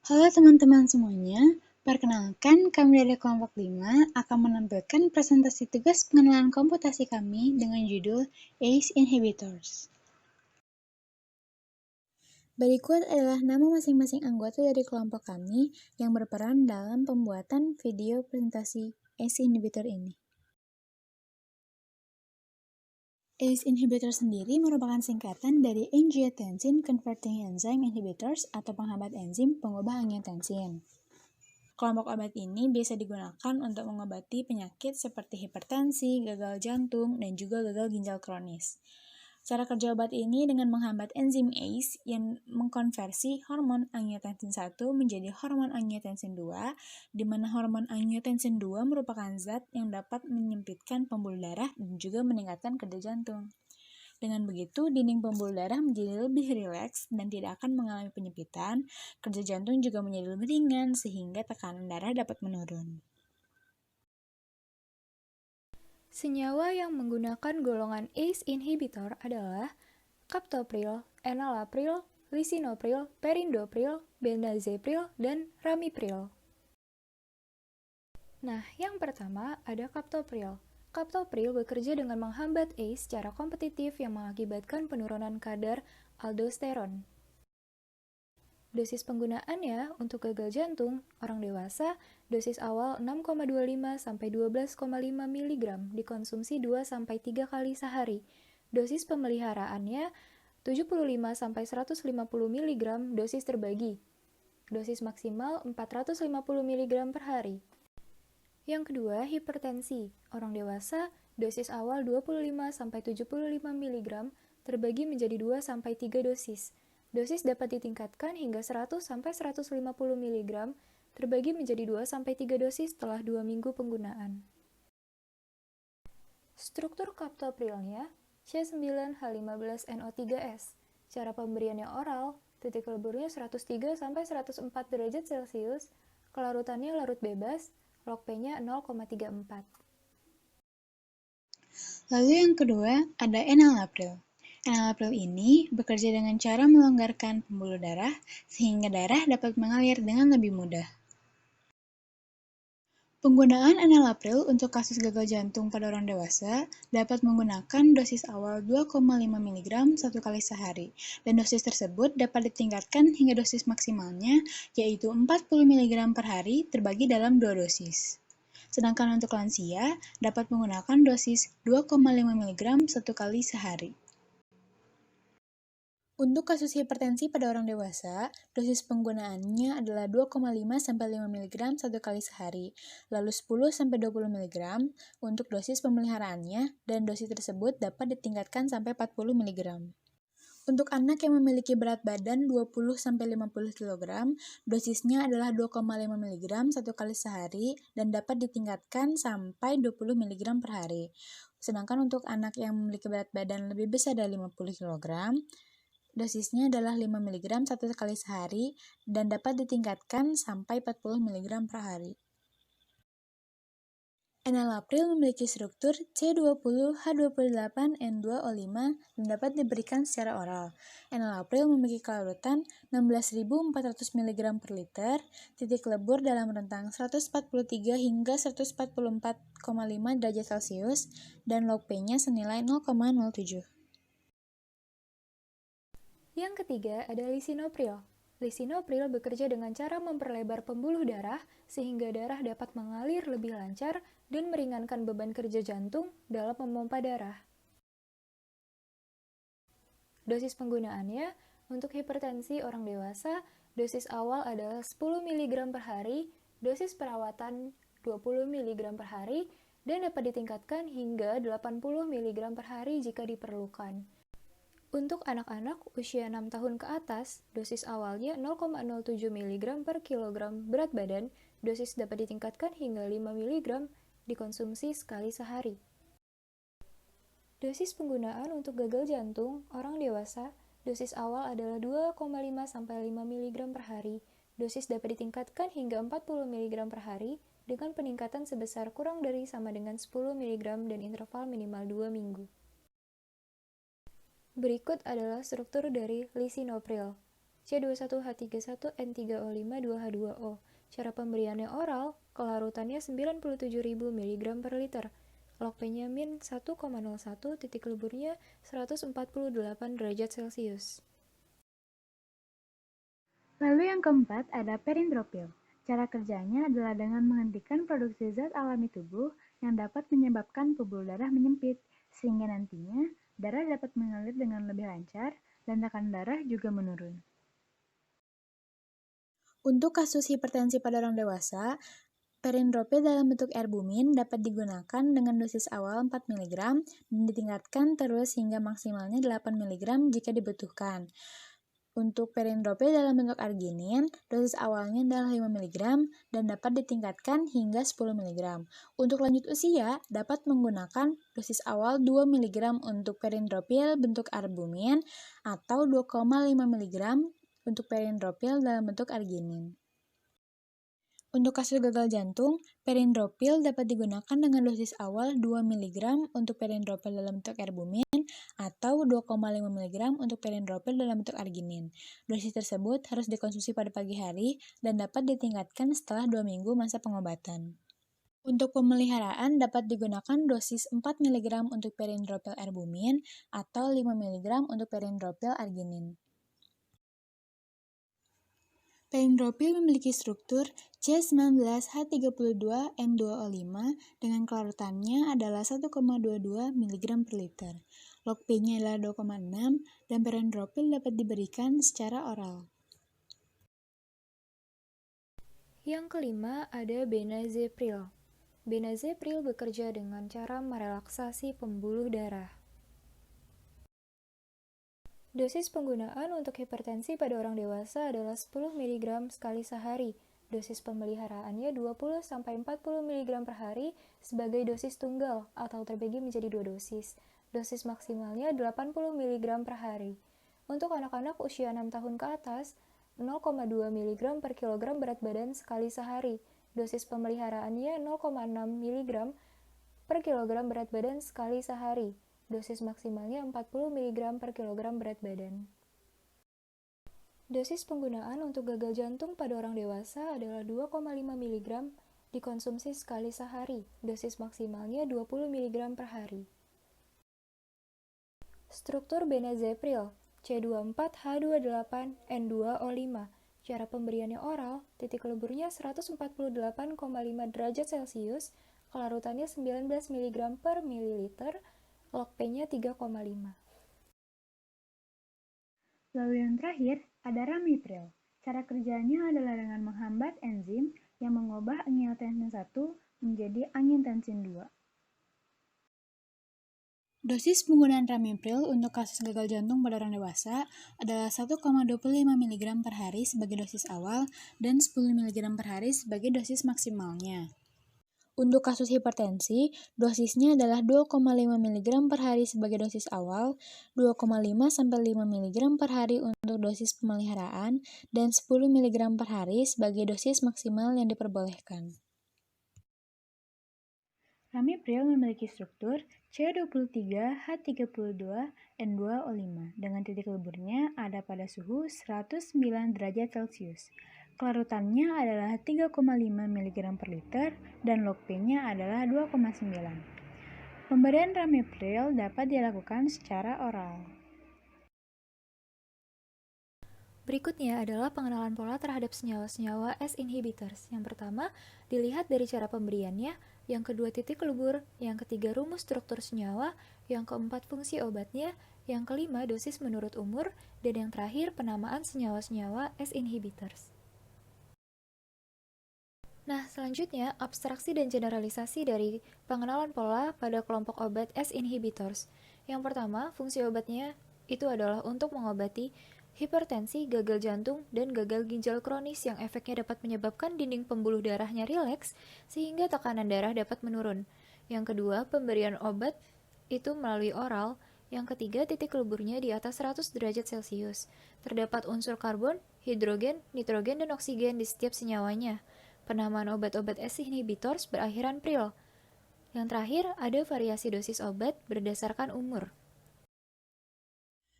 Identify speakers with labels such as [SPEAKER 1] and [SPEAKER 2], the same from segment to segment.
[SPEAKER 1] Halo teman-teman semuanya, perkenalkan kami dari kelompok 5 akan menampilkan presentasi tugas pengenalan komputasi kami dengan judul ACE Inhibitors. Berikut adalah nama masing-masing anggota dari kelompok kami yang berperan dalam pembuatan video presentasi ACE Inhibitor ini. ACE inhibitor sendiri merupakan singkatan dari Angiotensin Converting Enzyme Inhibitors atau penghambat enzim pengubah angiotensin. Kelompok obat ini biasa digunakan untuk mengobati penyakit seperti hipertensi, gagal jantung, dan juga gagal ginjal kronis. Cara kerja obat ini dengan menghambat enzim ACE yang mengkonversi hormon angiotensin 1 menjadi hormon angiotensin 2, di mana hormon angiotensin 2 merupakan zat yang dapat menyempitkan pembuluh darah dan juga meningkatkan kerja jantung. Dengan begitu, dinding pembuluh darah menjadi lebih rileks dan tidak akan mengalami penyempitan, kerja jantung juga menjadi lebih ringan sehingga tekanan darah dapat menurun.
[SPEAKER 2] Senyawa yang menggunakan golongan ACE inhibitor adalah captopril, enalapril, lisinopril, perindopril, benzapril, dan ramipril. Nah, yang pertama ada captopril. Captopril bekerja dengan menghambat ACE secara kompetitif yang mengakibatkan penurunan kadar aldosteron. Dosis penggunaannya untuk gagal jantung, orang dewasa, dosis awal 6,25–12,5 mg dikonsumsi 2–3 kali sehari. Dosis pemeliharaannya 75–150 mg dosis terbagi. Dosis maksimal 450 mg per hari. Yang kedua, hipertensi. Orang dewasa, dosis awal 25–75 mg terbagi menjadi 2–3 dosis. Dosis dapat ditingkatkan hingga 100–150 mg terbagi menjadi 2–3 dosis setelah 2 minggu penggunaan. Struktur captoprilnya C9H15NO3S. Cara pemberiannya oral, titik leburnya 103–104 derajat Celcius, kelarutannya larut bebas, log P-nya 0,34.
[SPEAKER 1] Lalu yang kedua ada enalapril. Enalapril ini bekerja dengan cara melonggarkan pembuluh darah sehingga darah dapat mengalir dengan lebih mudah. Penggunaan enalapril untuk kasus gagal jantung pada orang dewasa dapat menggunakan dosis awal 2,5 mg 1 kali sehari, dan dosis tersebut dapat ditingkatkan hingga dosis maksimalnya, yaitu 40 mg per hari terbagi dalam 2 dosis. Sedangkan untuk lansia, dapat menggunakan dosis 2,5 mg 1 kali sehari. Untuk kasus hipertensi pada orang dewasa, dosis penggunaannya adalah 2,5–5 mg 1 kali sehari, lalu 10–20 mg untuk dosis pemeliharaannya, dan dosis tersebut dapat ditingkatkan sampai 40 mg. Untuk anak yang memiliki berat badan 20–50 kg, dosisnya adalah 2,5 mg 1 kali sehari dan dapat ditingkatkan sampai 20 mg per hari. Sedangkan untuk anak yang memiliki berat badan lebih besar dari 50 kg, dosisnya adalah 5 mg 1 kali sehari dan dapat ditingkatkan sampai 40 mg per hari. Enalapril memiliki struktur C20H28N2O5 dan dapat diberikan secara oral. Enalapril memiliki kelarutan 16.400 mg per liter, titik lebur dalam rentang 143 hingga 144,5 derajat Celcius, dan log P-nya senilai 0,07.
[SPEAKER 2] Yang ketiga ada lisinopril. Lisinopril bekerja dengan cara memperlebar pembuluh darah sehingga darah dapat mengalir lebih lancar dan meringankan beban kerja jantung dalam memompa darah. Dosis penggunaannya untuk hipertensi orang dewasa, dosis awal adalah 10 mg per hari, dosis perawatan 20 mg per hari, dan dapat ditingkatkan hingga 80 mg per hari jika diperlukan. Untuk anak-anak usia 6 tahun ke atas, dosis awalnya 0,07 mg per kilogram berat badan, dosis dapat ditingkatkan hingga 5 mg dikonsumsi sekali sehari. Dosis penggunaan untuk gagal jantung orang dewasa, dosis awal adalah 2,5–5 mg per hari, dosis dapat ditingkatkan hingga 40 mg per hari dengan peningkatan sebesar kurang dari sama dengan 10 mg dan interval minimal 2 minggu. Berikut adalah struktur dari lisinopril. C21H31N3O5 2H2O. Cara pemberiannya oral, kelarutannya 97.000 mg per liter. Log P-nya min 1,01, titik leburnya 148 derajat Celcius.
[SPEAKER 1] Lalu yang keempat ada perindropil. Cara kerjanya adalah dengan menghentikan produksi zat alami tubuh yang dapat menyebabkan pembuluh darah menyempit, sehingga nantinya darah dapat mengalir dengan lebih lancar dan tekanan darah juga menurun. Untuk kasus hipertensi pada orang dewasa, perindropil dalam bentuk albumin dapat digunakan dengan dosis awal 4 mg dan ditingkatkan terus hingga maksimalnya 8 mg jika dibutuhkan. Untuk perindropil dalam bentuk arginin, dosis awalnya adalah 5 mg dan dapat ditingkatkan hingga 10 mg. Untuk lanjut usia, dapat menggunakan dosis awal 2 mg untuk perindropil bentuk albumin atau 2,5 mg untuk perindropil dalam bentuk arginin. Untuk kasus gagal jantung, perindropil dapat digunakan dengan dosis awal 2 mg untuk perindropil dalam bentuk albumin atau 2,5 mg untuk perindropil dalam bentuk arginin. Dosis tersebut harus dikonsumsi pada pagi hari dan dapat ditingkatkan setelah 2 minggu masa pengobatan. Untuk pemeliharaan dapat digunakan dosis 4 mg untuk perindropil albumin atau 5 mg untuk perindropil arginin. Perindropil memiliki struktur C19H32N2O5 dengan kelarutannya adalah 1,22 mg per liter. Log P-nya adalah 2,6 dan perindropil dapat diberikan secara oral.
[SPEAKER 2] Yang kelima ada benazepril. Benazepril bekerja dengan cara merelaksasi pembuluh darah. Dosis penggunaan untuk hipertensi pada orang dewasa adalah 10 mg sekali sehari. Dosis pemeliharaannya 20-40 mg per hari sebagai dosis tunggal atau terbagi menjadi 2 dosis. Dosis maksimalnya 80 mg per hari. Untuk anak-anak usia 6 tahun ke atas, 0,2 mg per kilogram berat badan sekali sehari. Dosis pemeliharaannya 0,6 mg per kilogram berat badan sekali sehari. Dosis maksimalnya 40 mg per kilogram berat badan. Dosis penggunaan untuk gagal jantung pada orang dewasa adalah 2,5 mg dikonsumsi sekali sehari. Dosis maksimalnya 20 mg per hari. Struktur benazepril C24H28N2O5. Cara pemberiannya oral, titik leburnya 148,5 derajat Celcius, kelarutannya 19 mg per mililiter, log P-nya 3,5.
[SPEAKER 1] Lalu yang terakhir, ada ramipril. Cara kerjanya adalah dengan menghambat enzim yang mengubah angiotensin 1 menjadi angiotensin 2. Dosis penggunaan ramipril untuk kasus gagal jantung pada orang dewasa adalah 1,25 mg per hari sebagai dosis awal dan 10 mg per hari sebagai dosis maksimalnya. Untuk kasus hipertensi, dosisnya adalah 2,5 mg per hari sebagai dosis awal, 2,5-5 mg per hari untuk dosis pemeliharaan, dan 10 mg per hari sebagai dosis maksimal yang diperbolehkan. Ramipril memiliki struktur C23H32N2O5 dengan titik leburnya ada pada suhu 109 derajat Celcius. Kelarutannya adalah 3,5 mg per liter dan log P-nya adalah 2,9. Pemberian ramipril dapat dilakukan secara oral.
[SPEAKER 2] Berikutnya adalah pengenalan pola terhadap senyawa-senyawa S inhibitors. Yang pertama, dilihat dari cara pemberiannya, yang kedua titik lebur, yang ketiga rumus struktur senyawa, yang keempat fungsi obatnya, yang kelima dosis menurut umur, dan yang terakhir penamaan senyawa-senyawa S inhibitors. Nah, selanjutnya abstraksi dan generalisasi dari pengenalan pola pada kelompok obat S inhibitors. Yang pertama, fungsi obatnya itu adalah untuk mengobati hipertensi, gagal jantung, dan gagal ginjal kronis yang efeknya dapat menyebabkan dinding pembuluh darahnya rileks sehingga tekanan darah dapat menurun. Yang kedua, pemberian obat itu melalui oral. Yang ketiga, titik leburnya di atas 100 derajat Celcius. Terdapat unsur karbon, hidrogen, nitrogen, dan oksigen di setiap senyawanya. Penamaan obat-obat S inhibitors berakhiran pril. Yang terakhir, ada variasi dosis obat berdasarkan umur.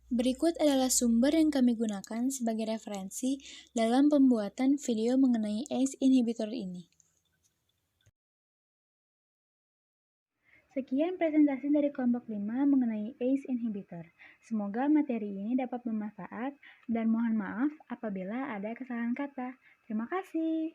[SPEAKER 1] Berikut adalah sumber yang kami gunakan sebagai referensi dalam pembuatan video mengenai ACE inhibitor ini. Sekian presentasi dari kelompok 5 mengenai ACE inhibitor. Semoga materi ini dapat bermanfaat dan mohon maaf apabila ada kesalahan kata. Terima kasih.